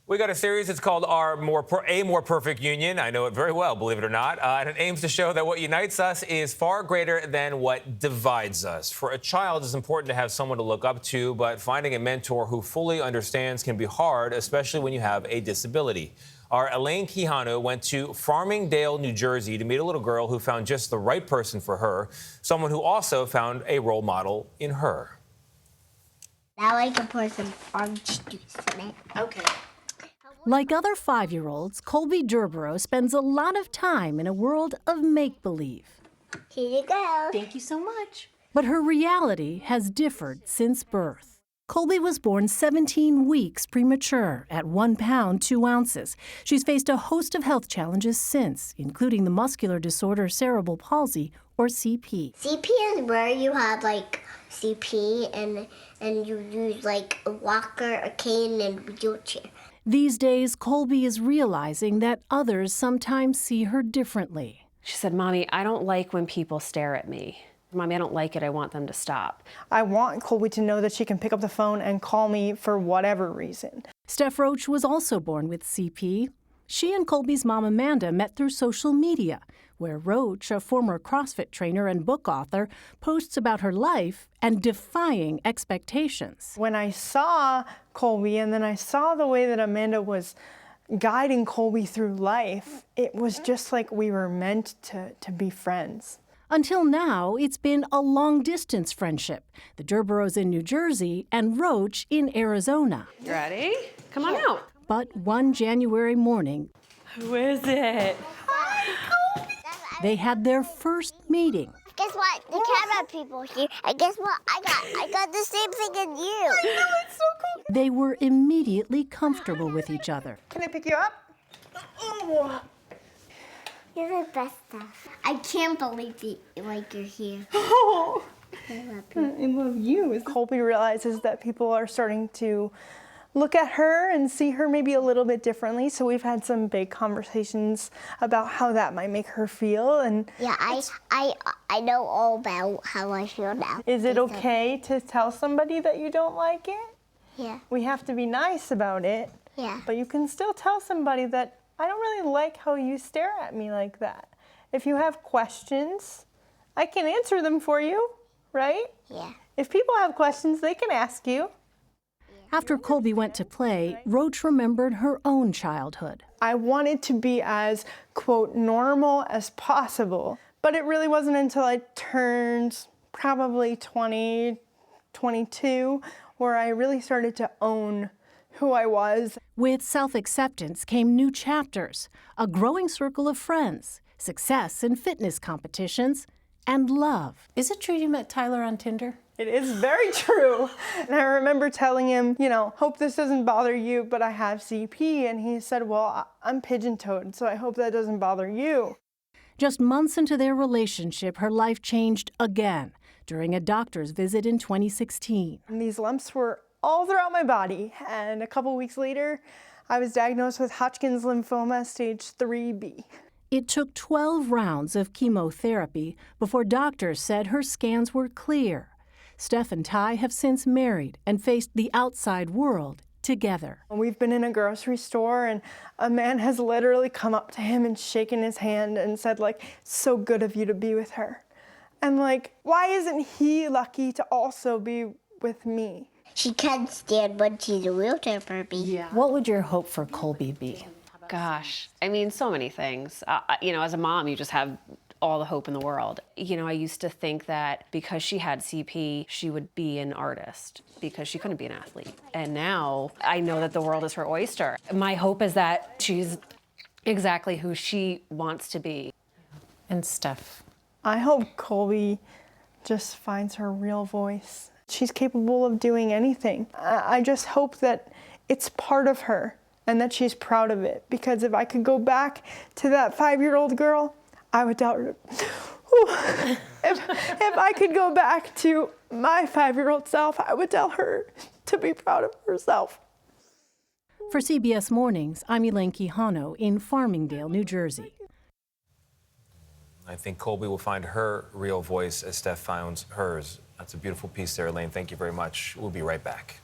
We got a series. It's called A More Perfect Union. I know it very well, believe it or not. And it aims to show that what unites us is far greater than what divides us. For a child, it's important to have someone to look up to, but finding a mentor who fully understands can be hard, especially when you have a disability. Our Elaine Quijano went to Farmingdale, New Jersey to meet a little girl who found just the right person for her, someone who also found a role model in her. I like a person orange juice in it. Okay. Like other 5-year-olds, Colby Durborough spends a lot of time in a world of make-believe. Here you go. Thank you so much. But her reality has differed since birth. Colby was born 17 weeks premature at 1 pound, 2 ounces. She's faced a host of health challenges since, including the muscular disorder cerebral palsy, or CP. CP is where you have like CP and you use like a walker, a cane, and a wheelchair. These days, Colby is realizing that others sometimes see her differently. She said, "Mommy, I don't like when people stare at me. Mommy, I don't like it. I want them to stop." I want Colby to know that she can pick up the phone and call me for whatever reason. Steph Roach was also born with CP. She and Colby's mom, Amanda, met through social media, where Roach, a former CrossFit trainer and book author, posts about her life and defying expectations. When I saw Colby and then I saw the way that Amanda was guiding Colby through life, it was just like we were meant to be friends. Until now, it's been a long-distance friendship. The Durboroughs in New Jersey and Roach in Arizona. You ready? Come on out. But one January morning, Who is it? they had their first meeting. Guess what? The camera people here. And guess what? I got the same thing as you. I know, it's so cool. They were immediately comfortable with each other. Can I pick you up? Oh. You're the best stuff. I can't believe you're here. Oh. I love you. I love you. Colby realizes that people are starting to look at her and see her maybe a little bit differently. So we've had some big conversations about how that might make her feel. And Yeah, I know all about how I feel now. is it okay to tell somebody that you don't like it? Yeah. We have to be nice about it. Yeah. But you can still tell somebody that I don't really like how you stare at me like that. If you have questions, I can answer them for you, right? Yeah. If people have questions, they can ask you. After Colby went to play, Roach remembered her own childhood. I wanted to be as, quote, normal as possible. But it really wasn't until I turned probably 20, 22, where I really started to own who I was. With self-acceptance came new chapters, a growing circle of friends, success in fitness competitions, and love. Is it true you met Tyler on Tinder? It is very true. And I remember telling him, hope this doesn't bother you, but I have CP. And he said, well, I'm pigeon-toed, so I hope that doesn't bother you. Just months into their relationship, her life changed again during a doctor's visit in 2016. And these lumps were all throughout my body. And a couple weeks later, I was diagnosed with Hodgkin's lymphoma stage 3B. It took 12 rounds of chemotherapy before doctors said her scans were clear. Steph and Ty have since married and faced the outside world together. We've been in a grocery store and a man has literally come up to him and shaken his hand and said, so good of you to be with her. And why isn't he lucky to also be with me? She can't stand when she's a wheelchair baby. Yeah. What would your hope for Colby be? Gosh, I mean, so many things. As a mom, you just have all the hope in the world. I used to think that because she had CP, she would be an artist because she couldn't be an athlete. And now I know that the world is her oyster. My hope is that she's exactly who she wants to be. And Steph? I hope Colby just finds her real voice. She's capable of doing anything. I just hope that it's part of her and that she's proud of it. Because if I could go back to that 5-year-old girl, I would tell her, if I could go back to my 5-year-old self, I would tell her to be proud of herself. For CBS Mornings, I'm Elaine Quijano in Farmingdale, New Jersey. I think Colby will find her real voice as Steph finds hers. That's a beautiful piece there, Elaine. Thank you very much. We'll be right back.